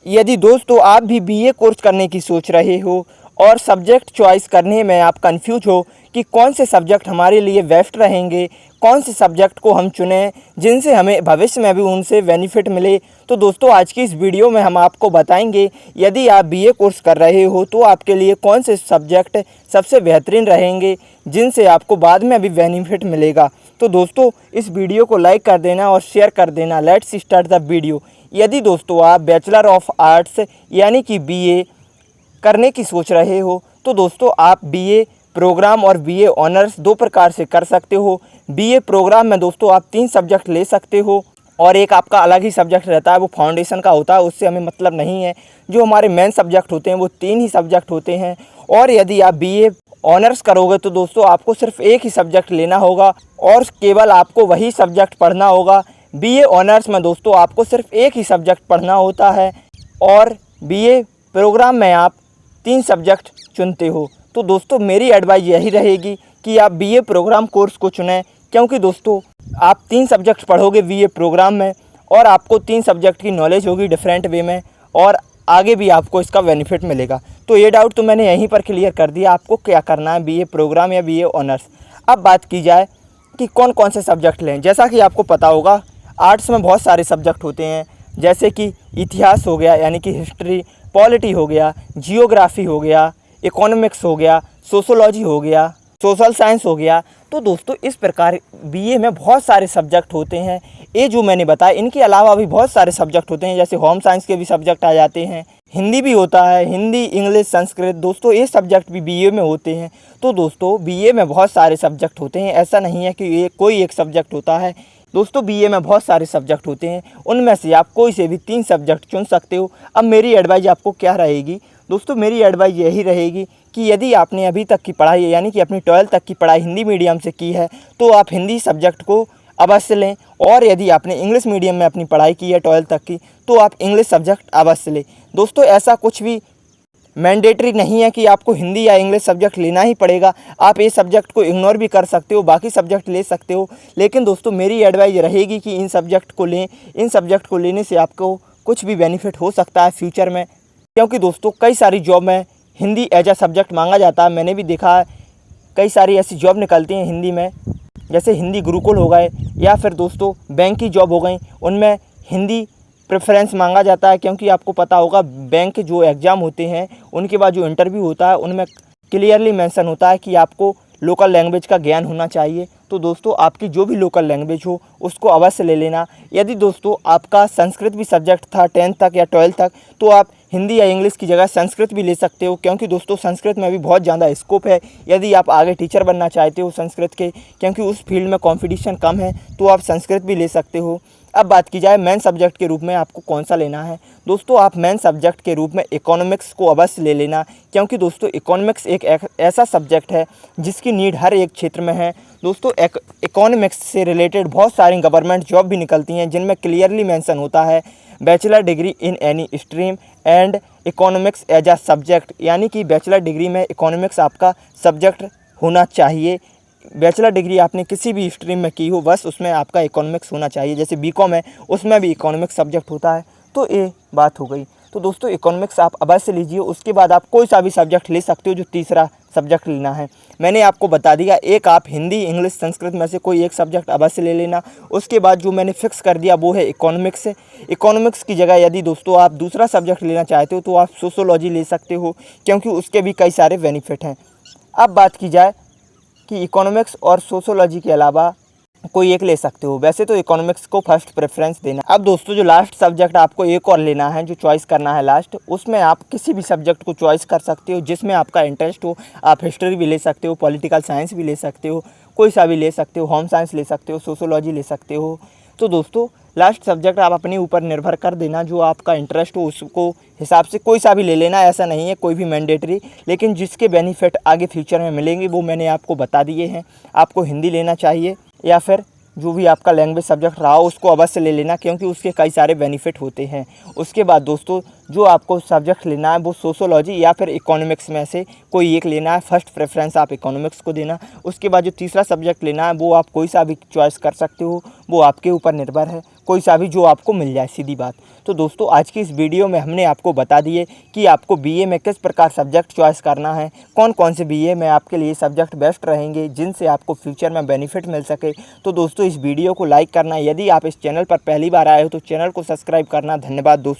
यदि दोस्तों आप भी बीए कोर्स करने की सोच रहे हो और सब्जेक्ट चॉइस करने में आप कंफ्यूज हो कि कौन से सब्जेक्ट हमारे लिए बेस्ट रहेंगे, कौन से सब्जेक्ट को हम चुनें जिनसे हमें भविष्य में भी उनसे बेनिफिट मिले, तो दोस्तों आज की इस वीडियो में हम आपको बताएंगे यदि आप बीए कोर्स कर रहे हो तो आपके लिए कौन से सब्जेक्ट सबसे बेहतरीन रहेंगे जिनसे आपको बाद में भी बेनिफिट मिलेगा। तो दोस्तों इस वीडियो को लाइक कर देना और शेयर कर देना। Let's start the video. यदि दोस्तों आप बैचलर ऑफ आर्ट्स यानी कि बीए करने की सोच रहे हो तो दोस्तों आप बीए प्रोग्राम और बीए ऑनर्स दो प्रकार से कर सकते हो। बीए प्रोग्राम में दोस्तों आप 3 सब्जेक्ट ले सकते हो और एक आपका अलग ही सब्जेक्ट रहता है, वो फाउंडेशन का होता है, उससे हमें मतलब नहीं है। जो हमारे मेन सब्जेक्ट होते हैं वो 3 ही सब्जेक्ट होते हैं। और यदि आप बीए ऑनर्स करोगे तो दोस्तों आपको सिर्फ एक ही सब्जेक्ट लेना होगा और केवल आपको वही सब्जेक्ट पढ़ना होगा। बीए ऑनर्स में दोस्तों आपको सिर्फ एक ही सब्जेक्ट पढ़ना होता है और बीए प्रोग्राम में आप 3 सब्जेक्ट चुनते हो। तो दोस्तों मेरी एडवाइस यही रहेगी कि आप बीए प्रोग्राम कोर्स को चुनें, क्योंकि दोस्तों आप 3 सब्जेक्ट पढ़ोगे बीए प्रोग्राम में और आपको 3 सब्जेक्ट की नॉलेज होगी डिफरेंट वे में और आगे भी आपको इसका बेनिफिट मिलेगा। तो ये डाउट तो मैंने यहीं पर क्लियर कर दिया आपको क्या करना है, बीए प्रोग्राम या बीए ऑनर्स। अब बात की जाए कि कौन कौन से सब्जेक्ट लें। जैसा कि आपको पता होगा आर्ट्स में बहुत सारे सब्जेक्ट होते हैं, जैसे कि इतिहास हो गया यानी कि हिस्ट्री, पॉलिटी हो गया, जियोग्राफी हो गया, इकोनॉमिक्स हो गया, सोशोलॉजी हो गया, सोशल साइंस हो गया। तो दोस्तों इस प्रकार बीए में बहुत सारे सब्जेक्ट होते हैं। ये जो मैंने बताया इनके अलावा भी बहुत सारे सब्जेक्ट होते हैं, जैसे होम साइंस के भी सब्जेक्ट आ जाते हैं, हिंदी भी होता है, हिंदी, इंग्लिश, संस्कृत। दोस्तों ये सब्जेक्ट भी बीए में होते हैं। तो दोस्तों बीए में बहुत सारे सब्जेक्ट होते हैं, ऐसा नहीं है कि ये कोई एक सब्जेक्ट होता है। दोस्तों बीए में बहुत सारे सब्जेक्ट होते हैं, उनमें से आप कोई से भी 3 सब्जेक्ट चुन सकते हो। अब मेरी एडवाइस आपको क्या रहेगी दोस्तों, मेरी एडवाइस यही रहेगी कि यदि आपने अभी तक की पढ़ाई यानी कि अपनी 12th तक की पढ़ाई हिंदी मीडियम से की है तो आप हिंदी सब्जेक्ट को अवश्य लें, और यदि आपने इंग्लिश मीडियम में अपनी पढ़ाई की है 12th तक की तो आप इंग्लिश सब्जेक्ट अवश्य लें। दोस्तों ऐसा कुछ भी मैंडेटरी नहीं है कि आपको हिंदी या इंग्लिश सब्जेक्ट लेना ही पड़ेगा। आप ये सब्जेक्ट को इग्नोर भी कर सकते हो, बाकी सब्जेक्ट ले सकते हो। लेकिन दोस्तों मेरी एडवाइस रहेगी कि इन सब्जेक्ट को लें। इन सब्जेक्ट को लेने से आपको कुछ भी बेनिफिट हो सकता है फ्यूचर में, क्योंकि दोस्तों कई सारी जॉब में हिंदी एज अ सब्जेक्ट मांगा जाता है। मैंने भी देखा है कई सारी ऐसी जॉब निकलती हैं हिंदी में, जैसे हिंदी गुरुकुल हो गए या फिर दोस्तों बैंक की जॉब हो गई, उनमें हिंदी प्रेफरेंस मांगा जाता है। क्योंकि आपको पता होगा बैंक के जो एग्ज़ाम होते हैं उनके बाद जो इंटरव्यू होता है उनमें क्लियरली मेंशन होता है कि आपको लोकल लैंग्वेज का ज्ञान होना चाहिए। तो दोस्तों आपकी जो भी लोकल लैंग्वेज हो उसको अवश्य ले लेना। यदि दोस्तों आपका संस्कृत भी सब्जेक्ट था 10th तक या 12th तक तो आप हिंदी या इंग्लिश की जगह संस्कृत भी ले सकते हो, क्योंकि दोस्तों संस्कृत में भी बहुत ज़्यादा स्कोप है। यदि आप आगे टीचर बनना चाहते हो संस्कृत के, क्योंकि उस फील्ड में कंपटीशन कम है, तो आप संस्कृत भी ले सकते हो। अब बात की जाए मेन सब्जेक्ट के रूप में आपको कौन सा लेना है। दोस्तों आप मेन सब्जेक्ट के रूप में इकोनॉमिक्स को अवश्य ले लेना, क्योंकि दोस्तों इकोनॉमिक्स एक ऐसा सब्जेक्ट है जिसकी नीड हर एक क्षेत्र में है। दोस्तों इकोनॉमिक्स से रिलेटेड बहुत सारी गवर्नमेंट जॉब भी निकलती हैं जिनमें क्लियरली मेंशन होता है bachelor degree in any stream and economics as a subject, यानी कि बैचलर डिग्री में इकोनॉमिक्स आपका सब्जेक्ट होना चाहिए। बैचलर डिग्री आपने किसी भी स्ट्रीम में की हो बस उसमें आपका इकोनॉमिक्स होना चाहिए। जैसे बीकॉम है उसमें भी इकोनॉमिक्स सब्जेक्ट होता है। तो ये बात हो गई। तो दोस्तों इकोनॉमिक्स आप अवश्य लीजिए। उसके बाद आप कोई सा भी सब्जेक्ट ले सकते हो जो तीसरा सब्जेक्ट लेना है। मैंने आपको बता दिया, एक आप हिंदी, इंग्लिश, संस्कृत में से कोई एक सब्जेक्ट अवश्य ले लेना। उसके बाद जो मैंने फिक्स कर दिया वो है इकोनॉमिक्स। इकोनॉमिक्स की जगह यदि दोस्तों आप दूसरा सब्जेक्ट लेना चाहते हो तो आप सोशोलॉजी ले सकते हो, क्योंकि उसके भी कई सारे बेनिफिट हैं। अब बात की जाए कि इकोनॉमिक्स और सोशोलॉजी के अलावा कोई एक ले सकते हो। वैसे तो इकोनॉमिक्स को फर्स्ट प्रेफरेंस देना। अब दोस्तों जो लास्ट सब्जेक्ट आपको एक और लेना है, जो चॉइस करना है लास्ट, उसमें आप किसी भी सब्जेक्ट को चॉइस कर सकते हो जिसमें आपका इंटरेस्ट हो। आप हिस्ट्री भी ले सकते हो, पॉलिटिकल साइंस भी ले सकते हो, कोई सा भी ले सकते हो, होम साइंस ले सकते हो, सोशोलॉजी ले सकते हो। तो दोस्तों लास्ट सब्जेक्ट आप अपने ऊपर निर्भर कर देना, जो आपका इंटरेस्ट हो उसको हिसाब से कोई सा भी ले लेना। ऐसा नहीं है कोई भी मैंडेटरी, लेकिन जिसके बेनिफिट आगे फ्यूचर में मिलेंगे वो मैंने आपको बता दिए हैं। आपको हिंदी लेना चाहिए या फिर जो भी आपका लैंग्वेज सब्जेक्ट रहा हो उसको अवश्य ले लेना, क्योंकि उसके कई सारे बेनिफिट होते हैं। उसके बाद दोस्तों जो आपको सब्जेक्ट लेना है वो सोशोलॉजी या फिर इकोनॉमिक्स में से कोई एक लेना है। फर्स्ट प्रेफरेंस आप इकोनॉमिक्स को देना। उसके बाद जो तीसरा सब्जेक्ट लेना है वो आप कोई सा भी चॉइस कर सकते हो, वो आपके ऊपर निर्भर है, कोई सा भी जो आपको मिल जाए, सीधी बात। तो दोस्तों आज की इस वीडियो में हमने आपको बता दिए कि आपको बीए में किस प्रकार सब्जेक्ट चॉइस करना है, कौन कौन से बीए में आपके लिए सब्जेक्ट बेस्ट रहेंगे जिनसे आपको फ्यूचर में बेनिफिट मिल सके। तो दोस्तों इस वीडियो को लाइक करना, यदि आप इस चैनल पर पहली बार आए हो तो चैनल को सब्सक्राइब करना। धन्यवाद दोस्तों।